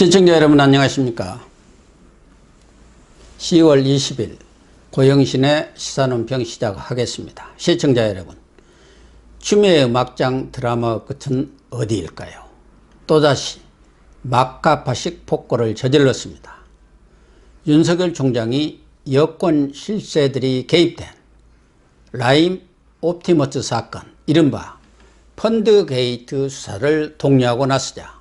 시청자 여러분 안녕하십니까. 10월 20일 고영신의 시사논평 시작하겠습니다. 시청자 여러분, 추미애 막장 드라마 끝은 어디일까요? 또다시 막가파식 폭거를 저질렀습니다. 윤석열 총장이 여권 실세들이 개입된 라임 옵티머스 사건, 이른바 펀드게이트 수사를 독려하고 나서자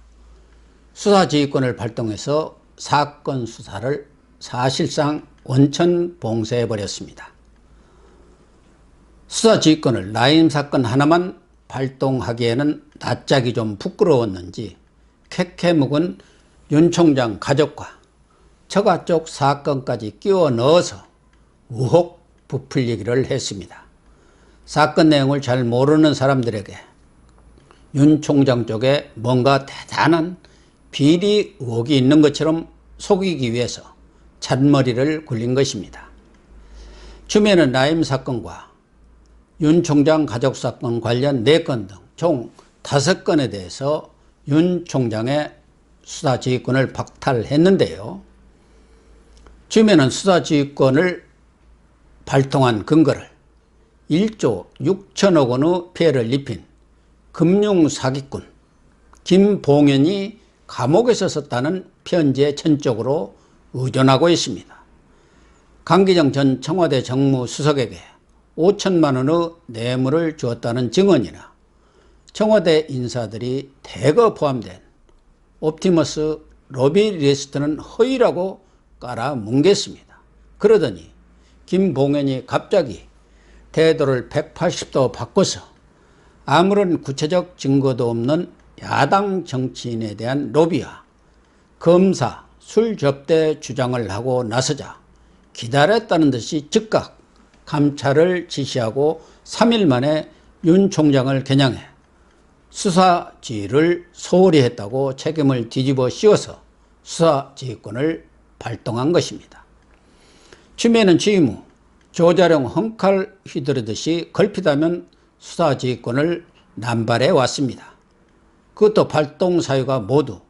수사지휘권을 발동해서 사건 수사를 사실상 원천 봉쇄해버렸습니다. 수사지휘권을 라임 사건 하나만 발동하기에는 낯짝이 좀 부끄러웠는지 캐캐묵은 윤 총장 가족과 처가 쪽 사건까지 끼워 넣어서 의혹 부풀리기를 했습니다. 사건 내용을 잘 모르는 사람들에게 윤 총장 쪽에 뭔가 대단한 비리 의혹이 있는 것처럼 속이기 위해서 잔머리를 굴린 것입니다. 추미애는 라임 사건과 윤 총장 가족 사건 관련 4건 등 총 5건에 대해서 윤 총장의 수사지휘권을 박탈했는데요. 추미애는 수사지휘권을 발동한 근거를 1조 6천억 원의 피해를 입힌 금융사기꾼 김봉현이 감옥에서 썼다는 편지에 전적으로 의존하고 있습니다. 강기정 전 청와대 정무수석에게 5천만 원의 뇌물을 주었다는 증언이나 청와대 인사들이 대거 포함된 옵티머스 로비 리스트는 허위라고 깔아뭉갰습니다. 그러더니 김봉현이 갑자기 태도를 180도 바꿔서 아무런 구체적 증거도 없는 야당 정치인에 대한 로비와 검사 술 접대 주장을 하고 나서자 기다렸다는 듯이 즉각 감찰을 지시하고 3일 만에 윤 총장을 겨냥해 수사지휘를 소홀히 했다고 책임을 뒤집어 씌워서 수사지휘권을 발동한 것입니다. 추미애는 취임 후 조자룡 헝칼 휘두르듯이 걸핏하면 수사지휘권을 남발해 왔습니다. 그것도 발동 사유가 모두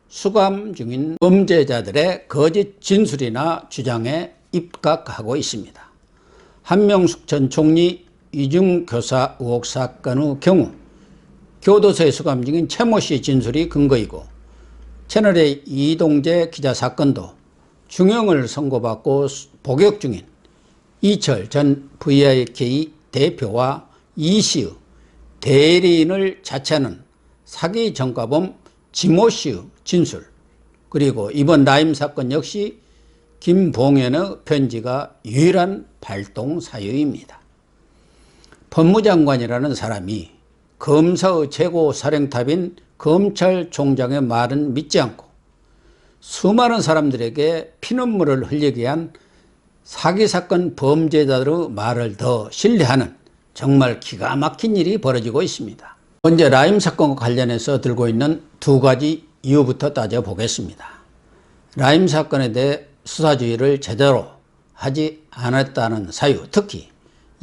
수감 중인 범죄자들의 거짓 진술이나 주장에 입각하고 있습니다. 한명숙 전 총리 이중교사 의혹 사건의 경우 교도소에 수감 중인 최모 씨 진술이 근거이고, 채널A 이동재 기자 사건도 중형을 선고받고 복역 중인 이철 전 VIK 대표와 이 씨의 대리인을 자처하는 사기 전과범 지모 씨의 진술, 그리고 이번 라임 사건 역시 김봉현의 편지가 유일한 발동 사유입니다. 법무장관이라는 사람이 검사의 최고 사령탑인 검찰총장의 말은 믿지 않고 수많은 사람들에게 피눈물을 흘리게 한 사기사건 범죄자들의 말을 더 신뢰하는 정말 기가 막힌 일이 벌어지고 있습니다. 현재 라임 사건과 관련해서 들고 있는 2가지 이유부터 따져보겠습니다. 라임 사건에 대해 수사지휘를 제대로 하지 않았다는 사유, 특히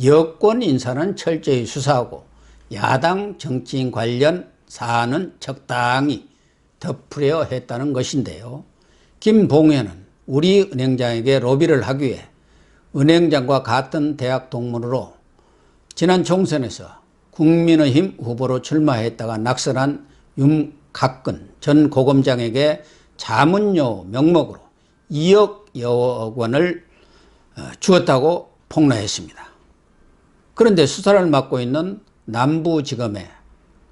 여권 인사는 철저히 수사하고 야당 정치인 관련 사안은 적당히 덮으려 했다는 것인데요. 김봉현은 우리은행장에게 로비를 하기 위해 은행장과 같은 대학 동문으로 지난 총선에서 국민의힘 후보로 출마했다가 낙선한 윤곽근 전 고검장에게 자문료 명목으로 2억여 원을 주었다고 폭로했습니다. 그런데 수사를 맡고 있는 남부지검의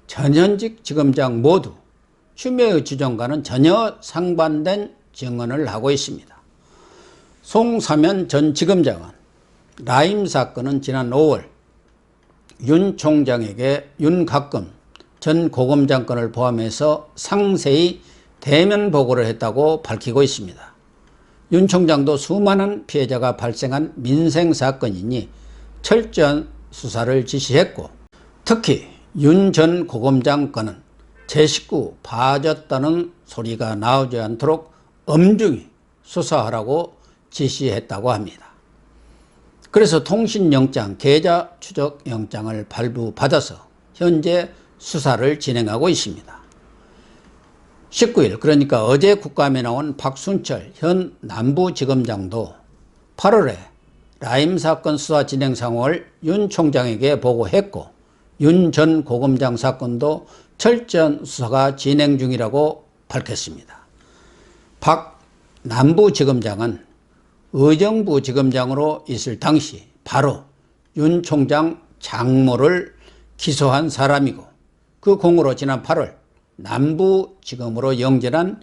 전현직 지검장 모두 추미애의 주장과는 전혀 상반된 증언을 하고 있습니다. 송사면 전 지검장은 라임 사건은 지난 5월 윤 총장에게 윤곽근 전 고검장 건을 포함해서 상세히 대면 보고를 했다고 밝히고 있습니다. 윤 총장도 수많은 피해자가 발생한 민생사건이니 철저한 수사를 지시했고, 특히 윤 전 고검장 건은 제 식구 봐줬다는 소리가 나오지 않도록 엄중히 수사하라고 지시했다고 합니다. 그래서 통신영장, 계좌 추적영장을 발부받아서 현재 수사를 진행하고 있습니다. 19일 그러니까 어제 국감에 나온 박순철 현 남부지검장도 8월에 라임 사건 수사 진행 상황을 윤 총장에게 보고했고 윤 전 고검장 사건도 철저한 수사가 진행 중이라고 밝혔습니다. 박 남부지검장은 의정부 지검장으로 있을 당시 바로 윤 총장 장모를 기소한 사람이고 그 공으로 지난 8월 남부지검으로 영전한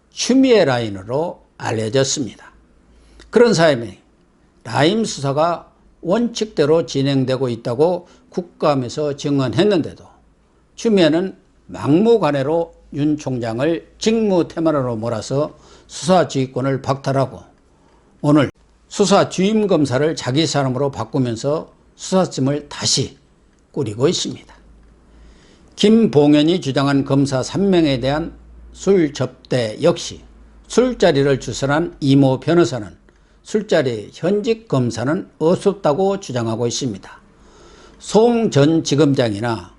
추미애 라인으로 알려졌습니다. 그런 사람이 라임 수사가 원칙대로 진행되고 있다고 국감에서 증언했는데도 추미애는 막무가내로 윤 총장을 직무태만으로 몰아서 수사 지휘권을 박탈하고 오늘 수사 주임검사를 자기 사람으로 바꾸면서 수사팀을 다시 꾸리고 있습니다. 김봉현이 주장한 검사 3명에 대한 술 접대 역시 술자리를 주선한 이모 변호사는 술자리 현직 검사는 없었다고 주장하고 있습니다. 송 전 지검장이나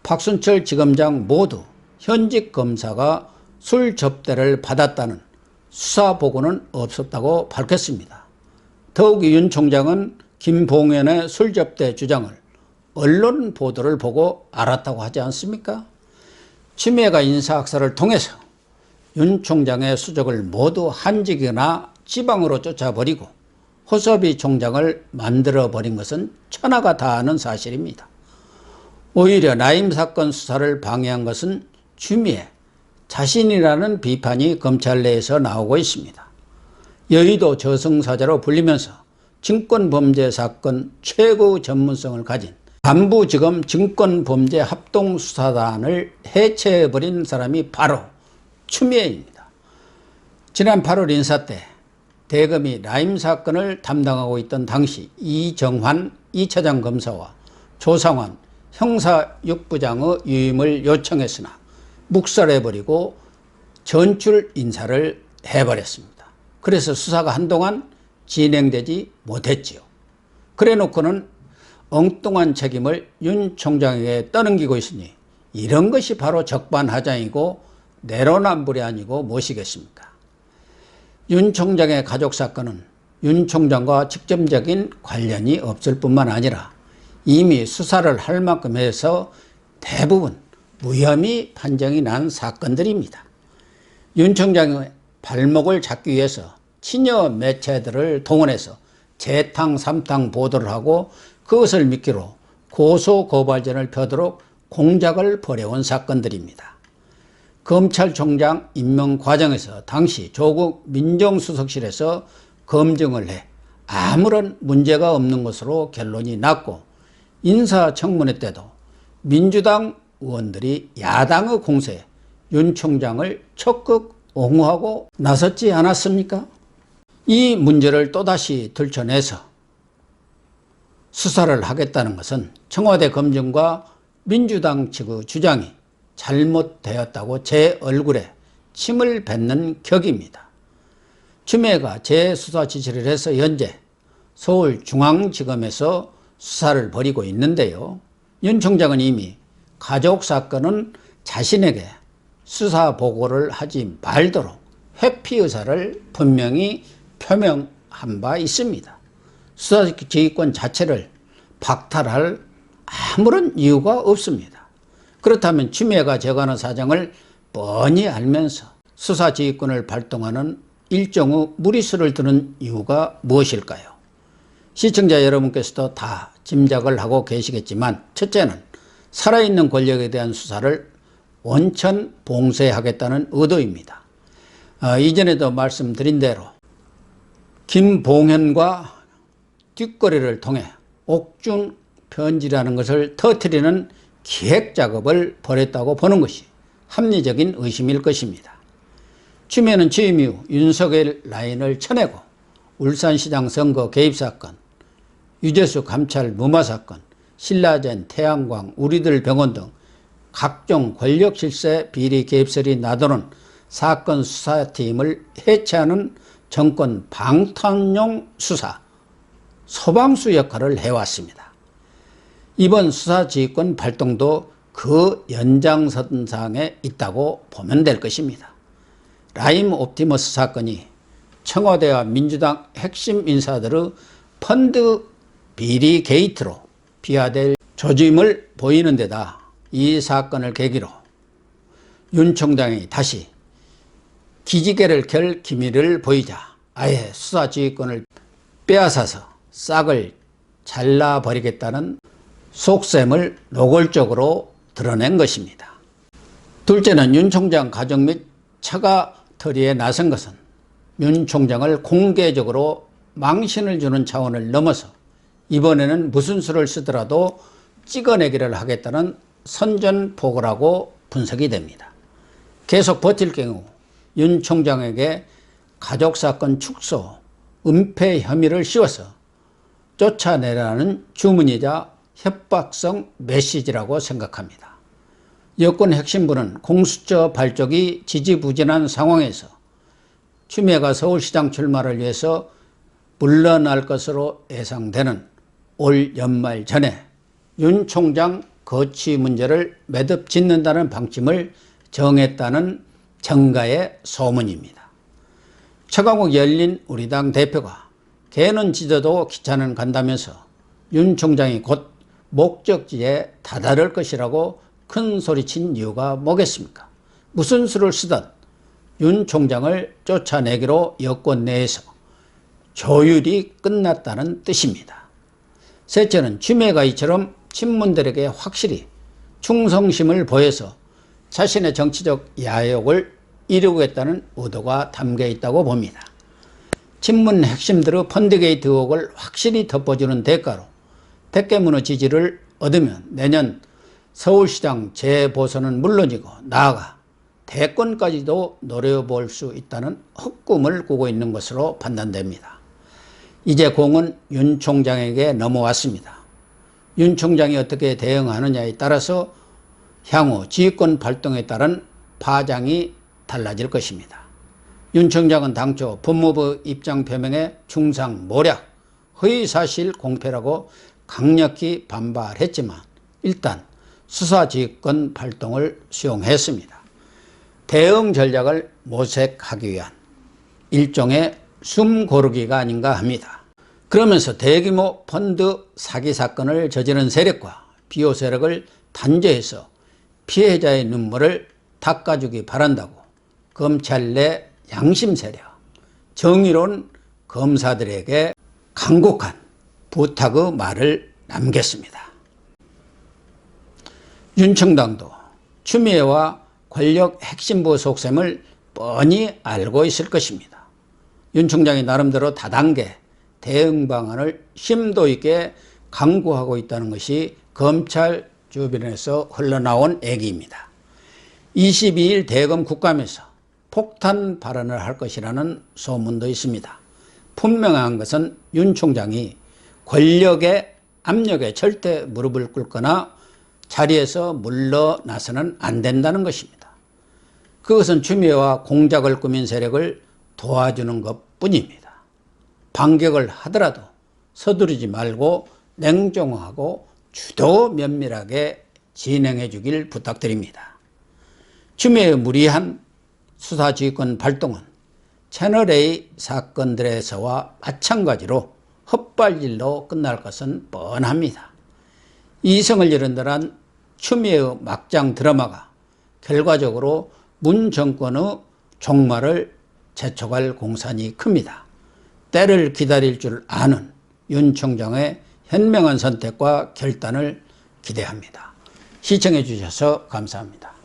박순철 지검장 모두 현직 검사가 술 접대를 받았다는 수사 보고는 없었다고 밝혔습니다. 더욱이 윤 총장은 김봉현의 술 접대 주장을 언론 보도를 보고 알았다고 하지 않습니까? 추미애가 인사학살을 통해서 윤 총장의 수적을 모두 한직이나 지방으로 쫓아버리고 호섭이 총장을 만들어버린 것은 천하가 다 아는 사실입니다. 오히려 라임 사건 수사를 방해한 것은 추미애 자신이라는 비판이 검찰 내에서 나오고 있습니다. 여의도 저승사자로 불리면서 증권범죄 사건 최고 전문성을 가진 남부지검 증권범죄 합동수사단을 해체해버린 사람이 바로 추미애입니다. 지난 8월 인사 때 대검이 라임 사건을 담당하고 있던 당시 이정환 2차장 검사와 조상환 형사 6부장의 유임을 요청했으나 묵살해버리고 전출 인사를 해버렸습니다. 그래서 수사가 한동안 진행되지 못했지요. 그래놓고는 엉뚱한 책임을 윤 총장에게 떠넘기고 있으니 이런 것이 바로 적반하장이고 내로남불이 아니고 무엇이겠습니까? 윤 총장의 가족 사건은 윤 총장과 직접적인 관련이 없을 뿐만 아니라 이미 수사를 할 만큼 해서 대부분 무혐의 판정이 난 사건들입니다. 윤 총장의 발목을 잡기 위해서 친여 매체들을 동원해서 재탕 삼탕 보도를 하고 그것을 미끼로 고소고발전을 펴도록 공작을 벌여온 사건들입니다. 검찰총장 임명 과정에서 당시 조국 민정수석실에서 검증을 해 아무런 문제가 없는 것으로 결론이 났고 인사청문회 때도 민주당 의원들이 야당의 공세에 윤 총장을 적극 옹호하고 나섰지 않았습니까? 이 문제를 또다시 들춰내서 수사를 하겠다는 것은 청와대 검증과 민주당 측의 주장이 잘못되었다고 제 얼굴에 침을 뱉는 격입니다. 추미애가 재수사 지시를 해서 현재 서울중앙지검에서 수사를 벌이고 있는데요. 윤 총장은 이미 가족 사건은 자신에게 수사 보고를 하지 말도록 회피 의사를 분명히 표명한 바 있습니다. 수사지휘권 자체를 박탈할 아무런 이유가 없습니다. 그렇다면 추미애가 제거하는 사정을 뻔히 알면서 수사지휘권을 발동하는 일종의 무리수를 두는 이유가 무엇일까요? 시청자 여러분께서도 다 짐작을 하고 계시겠지만 첫째는 살아있는 권력에 대한 수사를 원천 봉쇄하겠다는 의도입니다. 이전에도 말씀드린 대로 김봉현과 뒷거래를 통해 옥중 편지라는 것을 터뜨리는 기획작업을 벌였다고 보는 것이 합리적인 의심일 것입니다. 추미애는 취임 이후 윤석열 라인을 쳐내고 울산시장 선거 개입 사건, 유재수 감찰 무마 사건, 신라젠, 태양광, 우리들 병원 등 각종 권력 실세 비리 개입설이 나도는 사건 수사팀을 해체하는 정권 방탄용 수사, 소방수 역할을 해왔습니다. 이번 수사지휘권 발동도 그 연장선상에 있다고 보면 될 것입니다. 라임 옵티머스 사건이 청와대와 민주당 핵심 인사들의 펀드 비리 게이트로 비화될 조짐을 보이는 데다 이 사건을 계기로 윤 총장이 다시 기지개를 켤 기미를 보이자 아예 수사지휘권을 빼앗아서 싹을 잘라버리겠다는 속셈을 노골적으로 드러낸 것입니다. 둘째는 윤 총장 가족 및 처가터리에 나선 것은 윤 총장을 공개적으로 망신을 주는 차원을 넘어서 이번에는 무슨 수를 쓰더라도 찍어내기를 하겠다는 선전포고라고 분석이 됩니다. 계속 버틸 경우 윤 총장에게 가족사건 축소, 은폐 혐의를 씌워서 쫓아내라는 주문이자 협박성 메시지라고 생각합니다. 여권 핵심부는 공수처 발족이 지지부진한 상황에서 추미애가 서울시장 출마를 위해서 물러날 것으로 예상되는 올 연말 전에 윤 총장 거취 문제를 매듭 짓는다는 방침을 정했다는 정가의 소문입니다. 최강욱 열린 우리당 대표가 개는 짖어도 기차는 간다면서 윤 총장이 곧 목적지에 다다를 것이라고 큰 소리친 이유가 뭐겠습니까? 무슨 수를 쓰든 윤 총장을 쫓아내기로 여권 내에서 조율이 끝났다는 뜻입니다. 셋째는 추미애가 이처럼 친문들에게 확실히 충성심을 보여서 자신의 정치적 야욕을 이루겠다는 의도가 담겨 있다고 봅니다. 친문 핵심들의 펀드게이트 의혹을 확실히 덮어주는 대가로 백개문의 지지를 얻으면 내년 서울시장 재보선은 물론이고 나아가 대권까지도 노려볼 수 있다는 헛꿈을 꾸고 있는 것으로 판단됩니다. 이제 공은 윤 총장에게 넘어왔습니다. 윤 총장이 어떻게 대응하느냐에 따라서 향후 지휘권 발동에 따른 파장이 달라질 것입니다. 윤 총장은 당초 법무부 입장 표명에 충상 모략, 허위사실 공표라고 강력히 반발했지만 일단 수사지휘권 발동을 수용했습니다. 대응 전략을 모색하기 위한 일종의 숨 고르기가 아닌가 합니다. 그러면서 대규모 펀드 사기 사건을 저지른 세력과 비호 세력을 단죄해서 피해자의 눈물을 닦아주기 바란다고 검찰 내 양심 세력, 정의로운 검사들에게 간곡한 부탁의 말을 남겼습니다. 윤 총장도 추미애와 권력 핵심부 속셈을 뻔히 알고 있을 것입니다. 윤 총장이 나름대로 다단계 대응 방안을 심도 있게 강구하고 있다는 것이 검찰 주변에서 흘러나온 얘기입니다. 22일 대검 국감에서 폭탄 발언을 할 것이라는 소문도 있습니다. 분명한 것은 윤 총장이 권력의 압력에 절대 무릎을 꿇거나 자리에서 물러나서는 안 된다는 것입니다. 그것은 추미애와 공작을 꾸민 세력을 도와주는 것뿐입니다. 반격을 하더라도 서두르지 말고 냉정하고 주도 면밀하게 진행해 주길 부탁드립니다. 추미애의 무리한 수사지휘권 발동은 채널A 사건들에서와 마찬가지로 헛발질로 끝날 것은 뻔합니다. 이성을 잃은 듯한 추미애의 막장 드라마가 결과적으로 문 정권의 종말을 재촉할 공산이 큽니다. 때를 기다릴 줄 아는 윤 총장의 현명한 선택과 결단을 기대합니다. 시청해 주셔서 감사합니다.